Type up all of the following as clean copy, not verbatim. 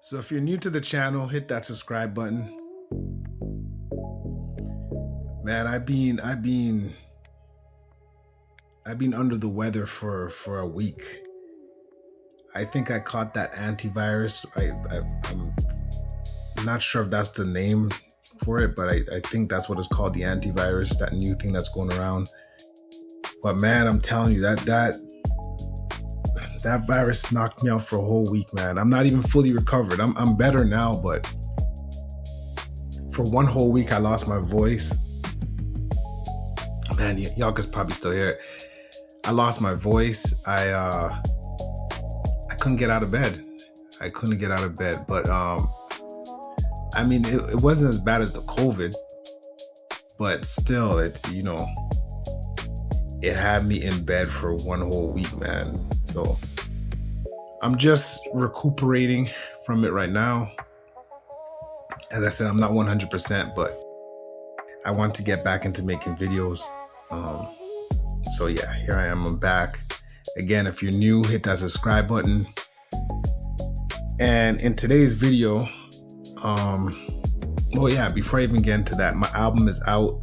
So if you're new to the channel, hit that subscribe button. Man, I've been under the weather for a week. I think I caught that antivirus. I'm not sure if that's the name for it, but I think that's what it's called, the antivirus, that new thing that's going around. But man, I'm telling you, that virus knocked me out for a whole week, man. I'm not even fully recovered. I'm better now, but for one whole week I lost my voice. Man, y'all can probably still hear it. I lost my voice. I couldn't get out of bed. But I mean, it wasn't as bad as the COVID, but still, it had me in bed for one whole week, man. So I'm just recuperating from it right now. As I said, I'm not 100%, but I want to get back into making videos. So yeah, here I am. I'm back. Again, if you're new, hit that subscribe button. And in today's video, before I even get into that, my album is out.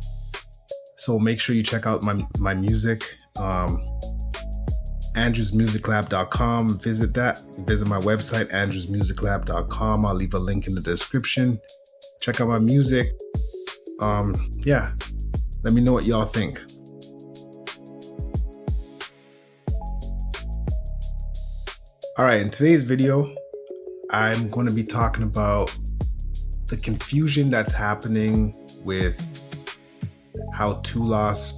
So make sure you check out my music. andrewsmusiclab.com. Visit my website, andrewsmusiclab.com. I'll leave a link in the description. Check out my music. Let me know what y'all think. All right, in today's video, I'm going to be talking about the confusion that's happening with how 2 Loss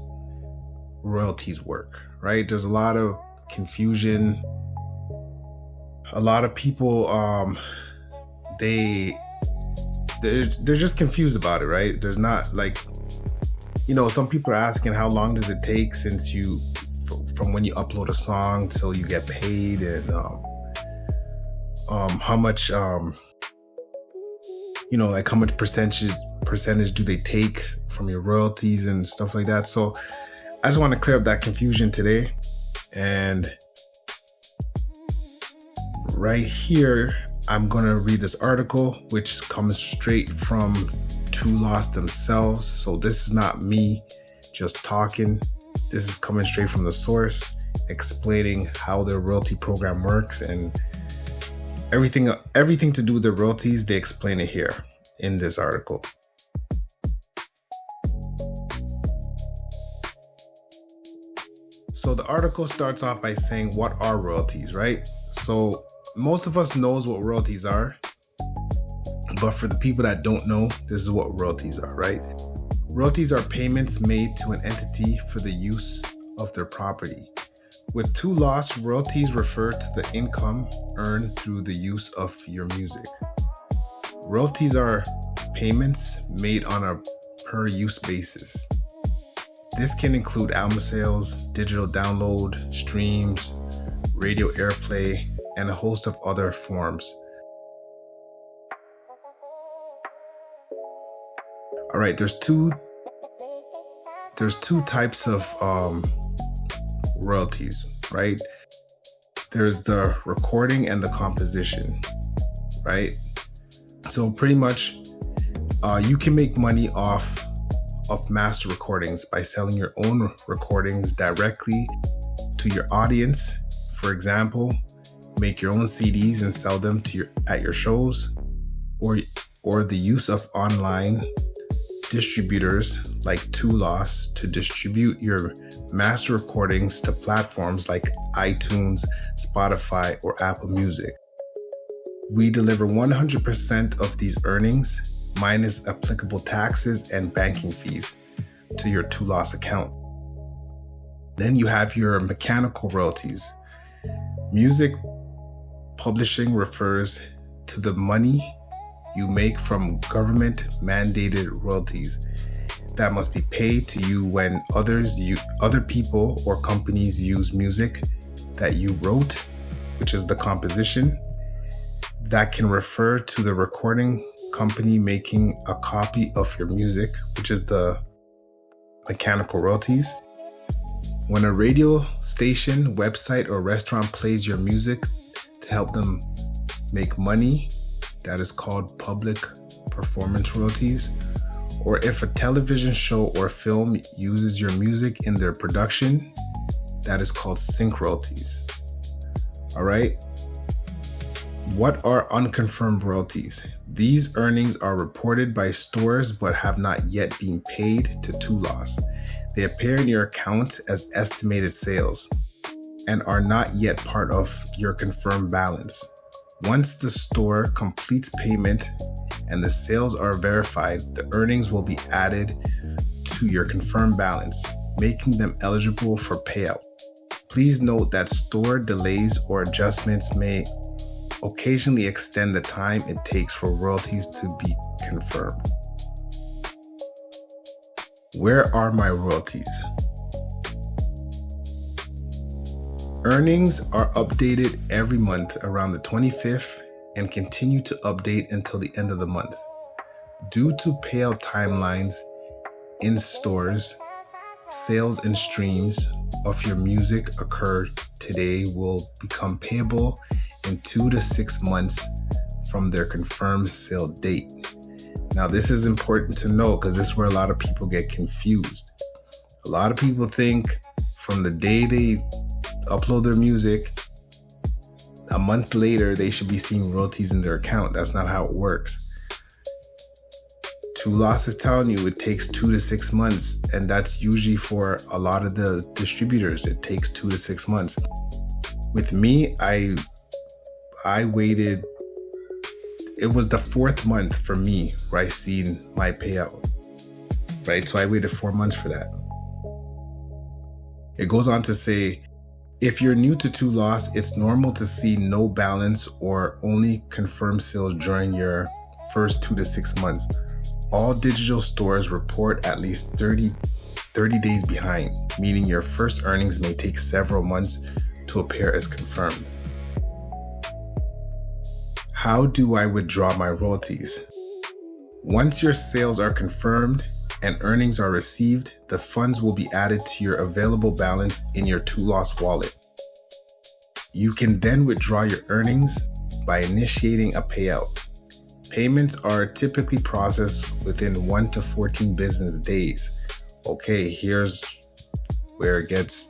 royalties work, right? There's a lot of confusion. A lot of people, they're just confused about it, right? There's not some people are asking how long does it take since from when you upload a song till you get paid, and how much how much percentage do they take from your royalties and stuff like that. So I just want to clear up that confusion today. And right here, I'm going to read this article, which comes straight from 2 Loss themselves. So this is not me just talking. This is coming straight from the source, explaining how their royalty program works, and everything to do with the royalties. They explain it here in this article. So the article starts off by saying, what are royalties, right? So most of us knows what royalties are, but for the people that don't know, this is what royalties are, right? Royalties are payments made to an entity for the use of their property. With 2 Loss, royalties refer to the income earned through the use of your music. Royalties are payments made on a per-use basis. This can include album sales, digital download, streams, radio airplay, and a host of other forms. All right, there's two types of royalties, right? There's the recording and the composition, right? So pretty much, you can make money off of master recordings by selling your own recordings directly to your audience. For example, make your own CDs and sell them at your shows, or the use of online distributors like 2 Loss to distribute your master recordings to platforms like iTunes, Spotify, or Apple Music. We deliver 100% of these earnings, minus applicable taxes and banking fees, to your 2 Loss account. Then you have your mechanical royalties. Music publishing refers to the money you make from government-mandated royalties that must be paid to you when other people or companies use music that you wrote, which is the composition. That can refer to the recording company making a copy of your music, which is the mechanical royalties. When a radio station, website, or restaurant plays your music to help them make money, that is called public performance royalties. Or if a television show or film uses your music in their production, that is called sync royalties. All right. What are unconfirmed royalties? These earnings are reported by stores but have not yet been paid to Tulos. They appear in your account as estimated sales and are not yet part of your confirmed balance. Once the store completes payment and the sales are verified, the earnings will be added to your confirmed balance, making them eligible for payout. Please note that store delays or adjustments may occasionally extend the time it takes for royalties to be confirmed. Where are my royalties? Earnings are updated every month around the 25th and continue to update until the end of the month. Due to payout timelines in stores, sales and streams of your music occur today will become payable in 2 to 6 months from their confirmed sale date. Now, this is important to know because this is where a lot of people get confused. A lot of people think from the day they upload their music, a month later, they should be seeing royalties in their account. That's not how it works. Tulos is telling you it takes 2 to 6 months, and that's usually for a lot of the distributors. It takes 2 to 6 months. With me, I waited. It was the 4th month for me where I seen my payout, right? So I waited 4 months for that. It goes on to say, if you're new to Tulos, it's normal to see no balance or only confirmed sales during your first 2 to 6 months. All digital stores report at least 30 days behind, meaning your first earnings may take several months to appear as confirmed. How do I withdraw my royalties? Once your sales are confirmed and earnings are received, the funds will be added to your available balance in your Tulos wallet. You can then withdraw your earnings by initiating a payout. Payments are typically processed within 1 to 14 business days. Okay, here's where it gets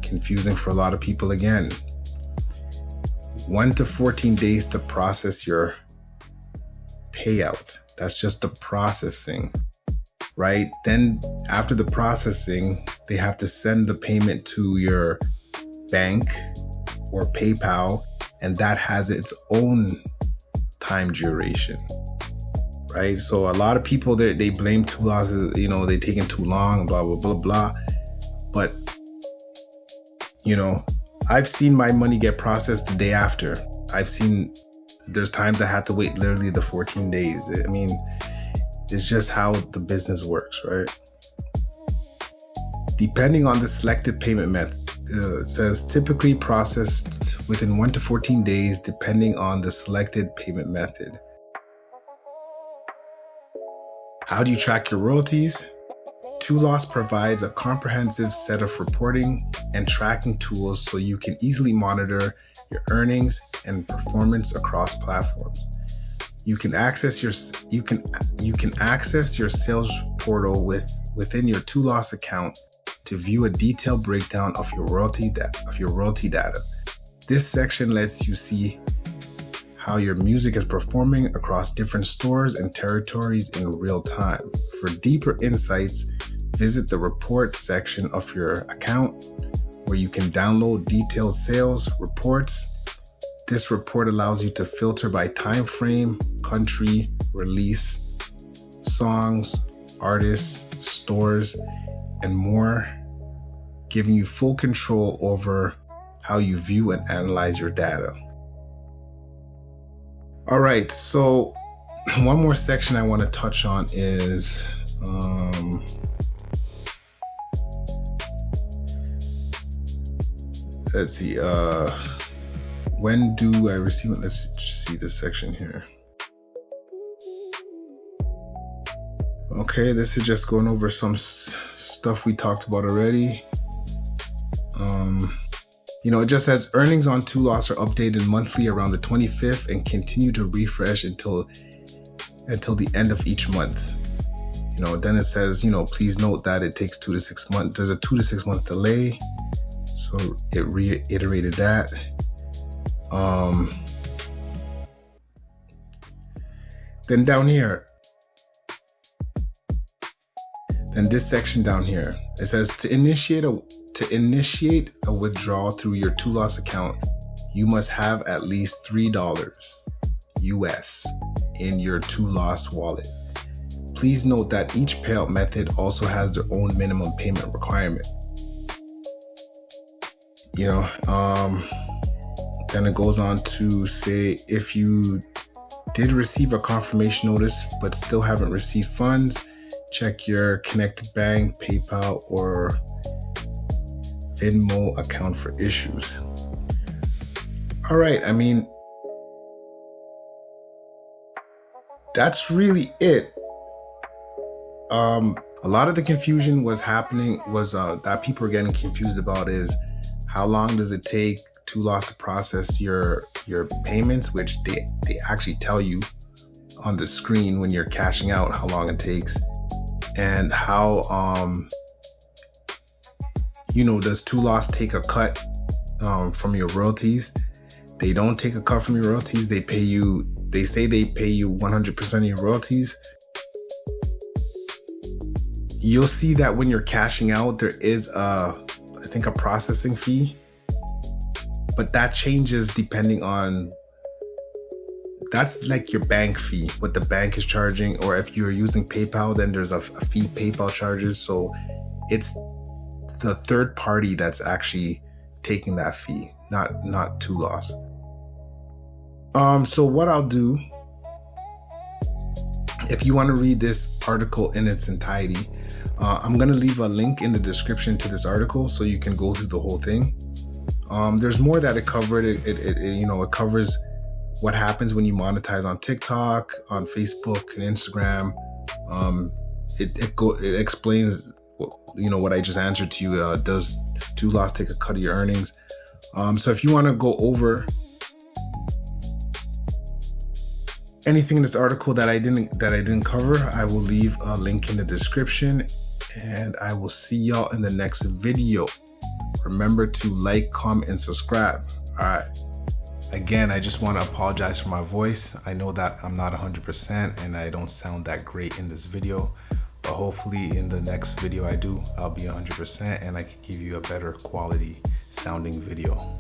confusing for a lot of people again. 1 to 14 days to process your payout. That's just the processing, right? Then after the processing, they have to send the payment to your bank or PayPal, and that has its own time duration, right? So a lot of people, they blame Tulos, they taking too long, blah, blah, blah, blah. But, I've seen my money get processed the day after. There's times I had to wait literally the 14 days. I mean, it's just how the business works, right? Depending on the selected payment method, it says typically processed within 1 to 14 days, depending on the selected payment method. How do you track your royalties? Tulos provides a comprehensive set of reporting and tracking tools so you can easily monitor your earnings and performance across platforms. You can access your sales portal within your Tulos account to view a detailed breakdown of your royalty data. This section lets you see how your music is performing across different stores and territories in real time. For deeper insights, visit the report section of your account where you can download detailed sales reports. This report allows you to filter by time frame, country, release, songs, artists, stores, and more, giving you full control over how you view and analyze your data. All right, so one more section I want to touch on is let's see, when do I receive it? Let's see this section here. Okay, this is just going over some stuff we talked about already. It just says earnings on Two Loss are updated monthly around the 25th and continue to refresh until the end of each month. Then it says, please note that it takes 2 to 6 months. There's a 2 to 6 month delay. So it reiterated that. Then down here, then this section down here, it says to initiate a withdrawal through your Two Loss account, you must have at least $3 US in your Two Loss wallet. Please note that each payout method also has their own minimum payment requirement. Then it goes on to say, if you did receive a confirmation notice but still haven't received funds, check your connected bank, PayPal, or Venmo account for issues. All right, that's really it. A lot of the confusion was that people were getting confused about is how long does it take Two Loss to process your payments, which they actually tell you on the screen when you're cashing out how long it takes, and how does Two Loss take a cut from your royalties. They don't take a cut from your royalties. They say they pay you 100% of your royalties. You'll see that when you're cashing out, there is I think a processing fee, but that changes depending on, that's like your bank fee, what the bank is charging, or if you're using PayPal, then there's a fee PayPal charges. So it's the third party that's actually taking that fee, not Two Loss. So what I'll do, if you want to read this article in its entirety, I'm going to leave a link in the description to this article so you can go through the whole thing. There's more that it covered. It covers what happens when you monetize on TikTok, on Facebook, and Instagram. It explains, what I just answered to you. Does Two Loss take a cut of your earnings? So if you want to go over anything in this article that I didn't cover, I will leave a link in the description, and I will see y'all in the next video. Remember to like, comment, and subscribe. All right. Again, I just want to apologize for my voice. I know that I'm not 100% and I don't sound that great in this video, but hopefully in the next video I do, I'll be 100% and I can give you a better quality sounding video.